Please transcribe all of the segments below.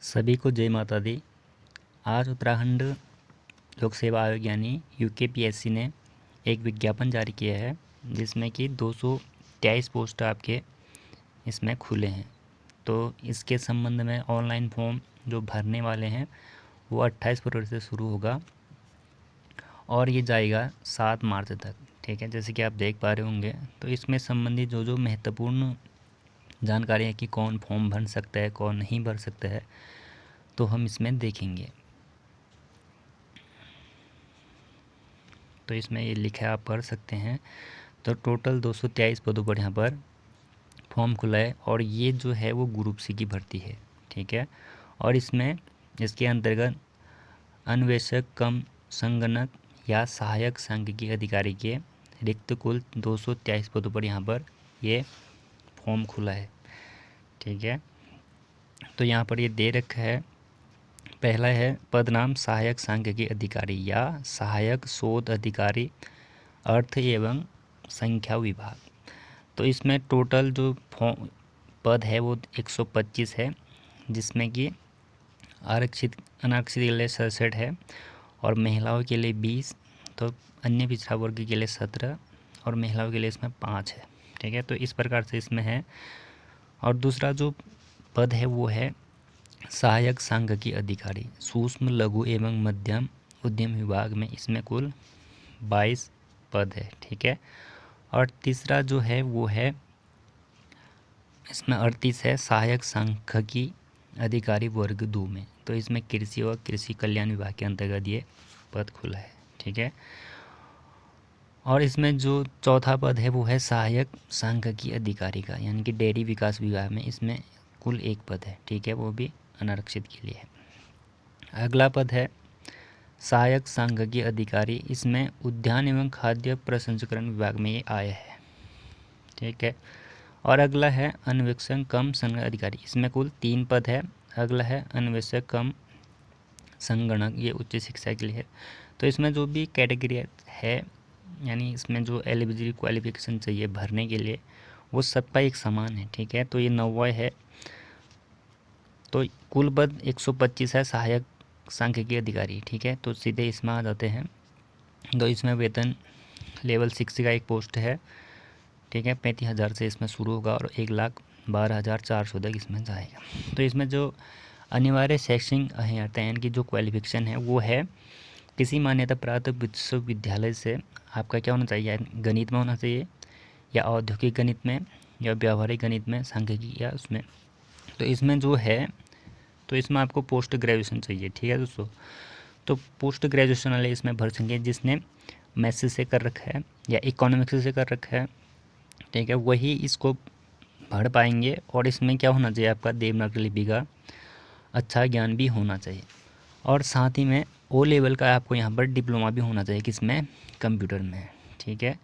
सभी को जय माता दी। आज उत्तराखंड लोक सेवा आयोग यानी यूकेपीएससी ने एक विज्ञापन जारी किया है जिसमें कि 223 पोस्ट आपके इसमें खुले हैं। तो इसके संबंध में ऑनलाइन फॉर्म जो भरने वाले हैं वो 28 फरवरी से शुरू होगा और ये जाएगा 7 मार्च तक। ठीक है, जैसे कि आप देख पा रहे होंगे। तो इसमें संबंधित जो महत्वपूर्ण जानकारी है कि कौन फॉर्म भर सकता है, कौन नहीं भर सकता है, तो हम इसमें देखेंगे। तो इसमें ये लिखा है, आप पढ़ सकते हैं। तो टोटल 223 पदों पर यहाँ पर फॉर्म खुला है और ये जो है वो ग्रुप सी की भर्ती है। ठीक है, और इसमें इसके अंतर्गत अन्वेषक कम संगणक या सहायक सांख्यिकी अधिकारी के रिक्त कुल 223 पदों पर यहाँ पर ये फॉर्म खुला है। ठीक है, तो यहाँ पर ये दे रखा है। पहला है पद नाम सहायक सांख्यिकी अधिकारी या सहायक शोध अधिकारी अर्थ एवं संख्या विभाग। तो इसमें टोटल जो पद है वो 125 है, जिसमें कि आरक्षित अनारक्षित के लिए 67 है और महिलाओं के लिए 20, तो अन्य पिछड़ा वर्ग के लिए 17 और महिलाओं के लिए इसमें 5 है। ठीक है, तो इस प्रकार से इसमें है। और दूसरा जो पद है वो है सहायक सांख्यिकी अधिकारी सूक्ष्म लघु एवं मध्यम उद्यम विभाग में, इसमें कुल 22 पद है। ठीक है, और तीसरा जो है वो है इसमें 38 है सहायक सांख्यिकी अधिकारी वर्ग 2 में। तो इसमें कृषि और कृषि कल्याण विभाग के अंतर्गत ये पद खुला है। ठीक है, और इसमें जो चौथा पद है वो है सहायक सांख्यिकी अधिकारी का, यानी कि डेयरी विकास विभाग में, इसमें कुल 1 पद है। ठीक है, वो भी अनारक्षित के लिए है। अगला पद है सहायक सांख्यिकी अधिकारी, इसमें उद्यान एवं खाद्य प्रसंस्करण विभाग में ये आया है। ठीक है, और अगला है अन्वेषक कम संगणक अधिकारी, इसमें कुल 3 पद है। अगला है अन्वेषक कम संगणक, ये उच्च शिक्षा के लिए है। तो इसमें जो भी कैटेगरी है, यानी इसमें जो एलिजिबिलिटी क्वालिफिकेशन चाहिए भरने के लिए, वो सबका एक समान है। ठीक है, तो ये 90 है। तो कुल पद 125 है सहायक सांख्यिकी अधिकारी। ठीक है, तो सीधे इसमें आ जाते हैं। तो इसमें वेतन लेवल 6 का एक पोस्ट है। ठीक है, 35,000 से इसमें शुरू होगा और 1,12,400 तक इसमें जाएगा। तो इसमें जो अनिवार्य शैक्षणिक अर्हता यानी कि जो क्वालिफिकेशन है वो है किसी मान्यता प्राप्त विश्वविद्यालय से आपका क्या होना चाहिए, गणित में होना चाहिए या औद्योगिक गणित में या व्यावहारिक गणित में, सांख्यिकी या उसमें। तो इसमें जो है, तो इसमें आपको पोस्ट ग्रेजुएशन चाहिए। ठीक है दोस्तों, तो पोस्ट ग्रेजुएशन वाले इसमें भर सकेंगे जिसने मैथ्स से कर रखा है या इकोनॉमिक्स से कर रखा है। ठीक है, वही इसको भर पाएंगे। और इसमें क्या होना चाहिए, आपका देवनागरी लिपि का अच्छा ज्ञान भी होना चाहिए और साथ ही में ओ लेवल का आपको यहाँ पर डिप्लोमा भी होना चाहिए, किसमें, कंप्यूटर में। ठीक है,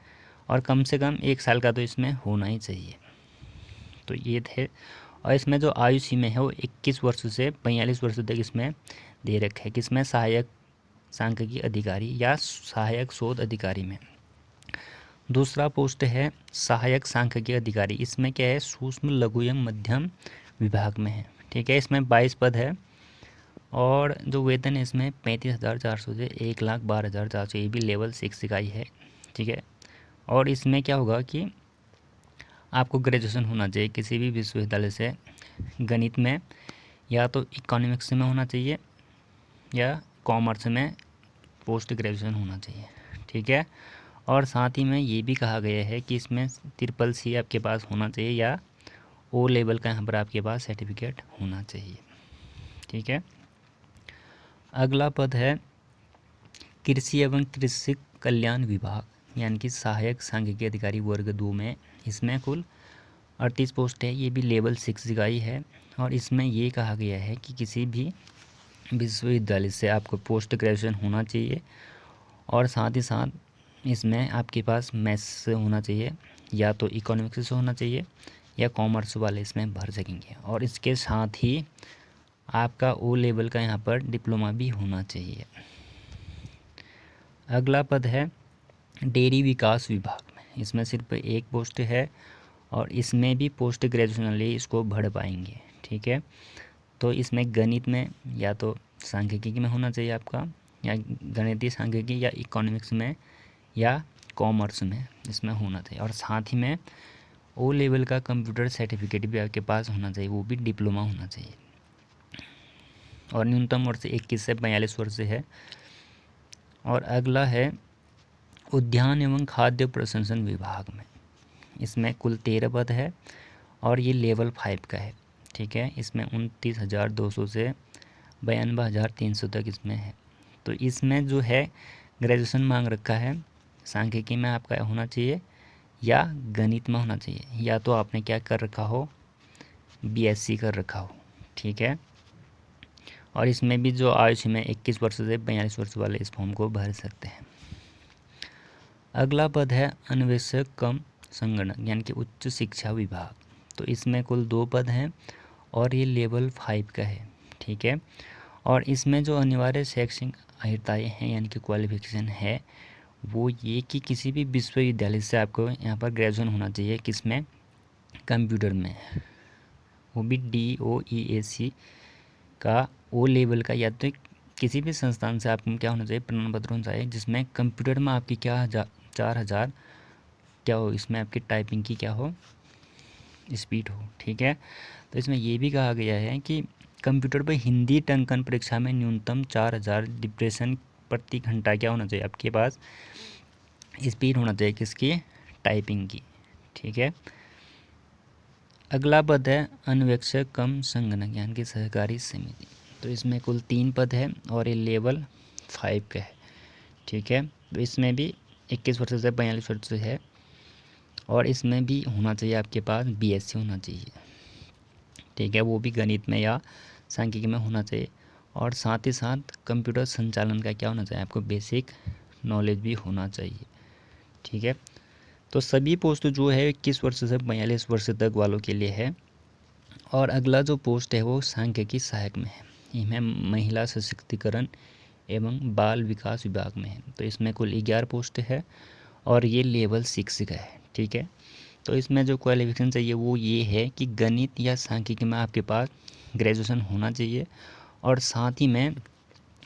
और कम से कम 1 साल का तो इसमें होना ही चाहिए। तो ये थे। और इसमें जो आयु सीमा है वो 21 वर्ष से 45 वर्ष तक इसमें दे रखा है, किसमें, सहायक सांख्यिकी अधिकारी या सहायक शोध अधिकारी में। दूसरा पोस्ट है सहायक सांख्यिकी अधिकारी, इसमें क्या है, सूक्ष्म लघु एवं मध्यम विभाग में है। ठीक है, इसमें 22 पद है और जो वेतन है इसमें 35,400 से 1,12,400, ये भी लेवल 6 का ही है। ठीक है, और इसमें क्या होगा कि आपको ग्रेजुएशन होना चाहिए किसी भी विश्वविद्यालय से गणित में, या तो इकोनॉमिक्स में होना चाहिए या कॉमर्स में पोस्ट ग्रेजुएशन होना चाहिए। ठीक है, और साथ ही में ये भी कहा गया है कि इसमें CCC आपके पास होना चाहिए या ओ लेवल का यहाँ पर आपके पास सर्टिफिकेट होना चाहिए। ठीक है, अगला पद है कृषि एवं कृषि कल्याण विभाग यानी कि सहायक सांख्यिकी अधिकारी वर्ग 2 में, इसमें कुल 38 पोस्ट है। ये भी लेवल 6 का ही है और इसमें ये कहा गया है कि किसी भी विश्वविद्यालय से आपको पोस्ट ग्रेजुएशन होना चाहिए और साथ ही साथ इसमें आपके पास मैथ्स से होना चाहिए या तो इकोनॉमिक्स से होना चाहिए या कॉमर्स वाले इसमें भर सकेंगे। और इसके साथ ही आपका ओ लेवल का यहाँ पर डिप्लोमा भी होना चाहिए। अगला पद है डेयरी विकास विभाग में, इसमें सिर्फ 1 पोस्ट है और इसमें भी पोस्ट ग्रेजुएशन वाले इसको भर पाएंगे। ठीक है, तो इसमें गणित में या तो सांख्यिकी में होना चाहिए आपका, या गणितीय सांख्यिकी, या इकोनॉमिक्स में, या कॉमर्स में इसमें होना चाहिए। और साथ ही में ओ लेवल का कंप्यूटर सर्टिफिकेट भी आपके पास होना चाहिए, वो भी डिप्लोमा होना चाहिए। और न्यूनतम वर्ष 21 से 42 वर्ष है। और अगला है उद्यान एवं खाद्य प्रसंस्करण विभाग में, इसमें कुल 13 पद है और ये लेवल 5 का है, ठीक है। इसमें 29,200 से 92,300 तक इसमें है। तो इसमें जो है ग्रेजुएशन मांग रखा है, सांख्यिकी में आपका होना चाहिए या गणित में होना चाहिए, या तो आपने क्या कर रखा हो, बीएससी कर रखा हो, ठीक है। और इसमें भी जो आयु सीमा 21 वर्ष से 42 वर्ष वाले इस फॉर्म को भर सकते हैं। अगला पद है अन्वेषक कम संगणक यानी कि उच्च शिक्षा विभाग। तो इसमें कुल 2 पद हैं और ये लेवल 5 का है, ठीक है। और इसमें जो अनिवार्य शैक्षणिक अर्हताएँ हैं यानी कि क्वालिफिकेशन है वो ये कि किसी भी विश्वविद्यालय से आपको यहाँ पर ग्रेजुएशन होना चाहिए, किसमें, कंप्यूटर में, वो भी DOEAC का ओ लेवल का, या तो किसी भी संस्थान से आपको क्या होना चाहिए, प्रमाण पत्र होना चाहिए जिसमें कंप्यूटर में आपकी क्या 4000 क्या हो, इसमें आपकी टाइपिंग की क्या हो, स्पीड हो, ठीक है। तो इसमें ये भी कहा गया है कि कंप्यूटर पर हिंदी टंकन परीक्षा में न्यूनतम 4000 डिप्रेशन प्रति घंटा क्या होना चाहिए आपके पास, स्पीड होना चाहिए किसकी, टाइपिंग की, ठीक है। अगला पद है अन्वेक्षक कम संगणक यानी कि सहकारी समिति। तो इसमें कुल 3 पद है और ये लेवल 5 का है, ठीक है। तो इसमें भी 21 वर्ष से 42 वर्ष से है और इसमें भी होना चाहिए आपके पास बीएससी होना चाहिए, ठीक है। वो भी गणित में या सांख्यिकी में होना चाहिए और साथ ही साथ कंप्यूटर संचालन का क्या होना चाहिए, आपको बेसिक नॉलेज भी होना चाहिए, ठीक है। तो सभी पोस्ट जो है 21 वर्ष से 42 वर्ष तक वालों के लिए है। और अगला जो पोस्ट है वो सांख्यिकी सहायक में है, इसमें महिला सशक्तिकरण एवं बाल विकास विभाग में है। तो इसमें कुल 11 पोस्ट है और ये लेवल 6 का है, ठीक है। तो इसमें जो क्वालिफिकेशन चाहिए वो ये है कि गणित या सांख्यिकी में आपके पास ग्रेजुएशन होना चाहिए और साथ ही में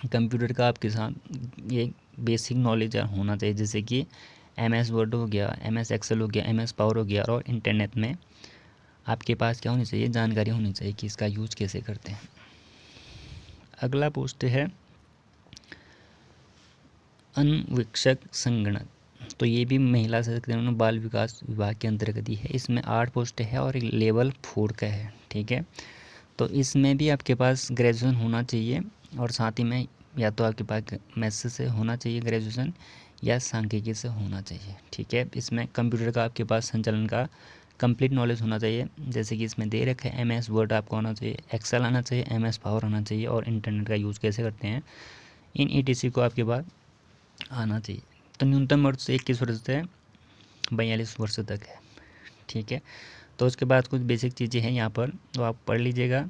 कंप्यूटर का आपके साथ ये बेसिक नॉलेज होना चाहिए, जैसे कि MS वर्ड हो गया, MS एक्सेल हो गया, MS पावर हो गया। और इंटरनेट में आपके पास क्या होनी चाहिए, जानकारी होनी चाहिए कि इसका यूज कैसे करते हैं। अगला पोस्ट है अन्वेक्षक संगणक। तो ये भी महिला सशक्तिकरण बाल विकास विभाग के अंतर्गत ही है। इसमें 8 पोस्ट है और लेवल 4 का है, ठीक है। तो इसमें भी आपके पास ग्रेजुएशन होना चाहिए और साथ ही में या तो आपके पास मैथ्स से होना चाहिए ग्रेजुएशन या सांख्यिकी से होना चाहिए, ठीक है। इसमें कंप्यूटर का आपके पास संचालन का कंप्लीट नॉलेज होना चाहिए, जैसे कि इसमें दे रखा है MS वर्ड आपको आना चाहिए, एक्सेल आना चाहिए, MS पावर आना चाहिए और इंटरनेट का यूज़ कैसे करते हैं इन ETC को आपके पास आना चाहिए। तो न्यूनतम वर्ष से 21 वर्ष से 42 वर्ष तक है, ठीक है। तो उसके बाद कुछ बेसिक चीज़ें हैं यहाँ पर, तो आप पढ़ लीजिएगा।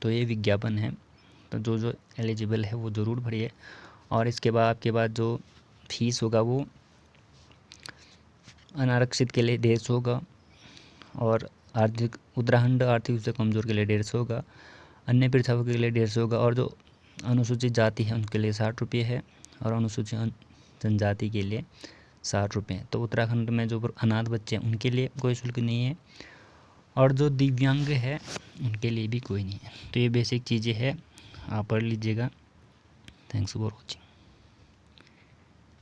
तो ये विज्ञापन है, तो जो जो एलिजिबल है वो ज़रूर भरिए। और इसके बाद आपके बाद जो फीस होगा वो अनारक्षित के लिए 150 होगा और आर्थिक उत्तराखंड आर्थिक रूप से कमज़ोर के लिए 150 होगा, अन्य पिछड़ा के लिए 150 होगा और जो अनुसूचित जाति है उनके लिए 60 रुपये है और अनुसूचित जनजाति के लिए 60 रुपये हैं। तो उत्तराखंड में जो अनाथ बच्चे हैं उनके लिए कोई शुल्क नहीं है और जो दिव्यांग है उनके लिए भी कोई नहीं है। तो ये बेसिक चीज़ें हैं, आप पढ़ लीजिएगा। Thanks for watching.